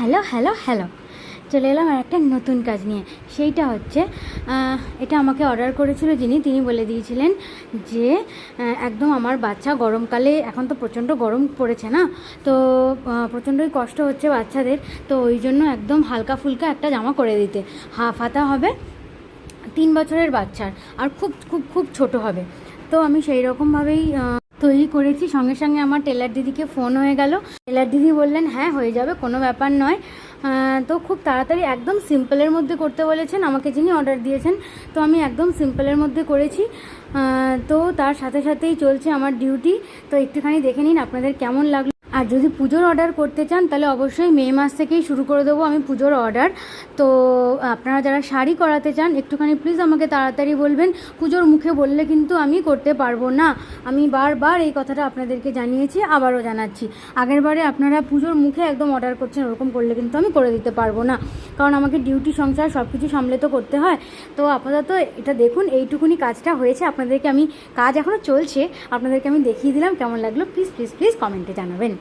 Hello hello hello চলে এলাম আর একটা নতুন কাজ নিয়ে। সেইটা হচ্ছে এটা আমাকে অর্ডার করেছিল তিনি বলে দিয়েছিলেন যে একদম আমার বাচ্চা গরমকালে, এখন তো প্রচণ্ড গরম পড়েছে না, তো প্রচণ্ডই কষ্ট হচ্ছে বাচ্চাদের, তো ওই জন্য একদম হালকা ফুলকা একটা জামা করে দিতে। হাফ হাতা হবে, 3 বছরের বাচ্চার, আর খুব খুব খুব ছোট হবে। তো আমি সেই রকমভাবেই তৈরি করেছি। সঙ্গে সঙ্গে আমার টেলার দিদিকে ফোন হয়ে গেল। টেলার দিদি বললেন হ্যাঁ হয়ে যাবে, কোনো ব্যাপার নয়। তো খুব তাড়াতাড়ি একদম সিম্পলের মধ্যে করতে বলেছেন আমাকে যিনি অর্ডার দিয়েছেন, তো আমি একদম সিম্পলের মধ্যে করেছি। তো তার সাথে সাথেই চলছে আমার ডিউটি। তো একটুখানি দেখে নিন আপনাদের কেমন লাগলো। আর যদি পুজোর অর্ডার করতে চান তাহলে অবশ্যই মে মাস থেকেই শুরু করে দেবো আমি পুজোর অর্ডার। তো আপনারা যারা শাড়ি করাতে চান একটুখানি প্লিজ আমাকে তাড়াতাড়ি বলবেন। পুজোর মুখে বললে কিন্তু আমি করতে পারবো না। আমি বারবার এই কথাটা আপনাদেরকে জানিয়েছি, আবারও জানাচ্ছি। আগেরবারে আপনারা পুজোর মুখে একদম অর্ডার করছেন, ওরকম করলে কিন্তু আমি করে দিতে পারবো না, কারণ আমাকে ডিউটি সংসার সব কিছু সামলে তো করতে হয়। তো আপাতত এটা দেখুন, এইটুকুনি কাজটা হয়েছে। আপনাদেরকে আমি, কাজ এখনও চলছে, আপনাদেরকে আমি দেখিয়ে দিলাম। কেমন লাগলো প্লিজ প্লিজ প্লিজ কমেন্টে জানাবেন।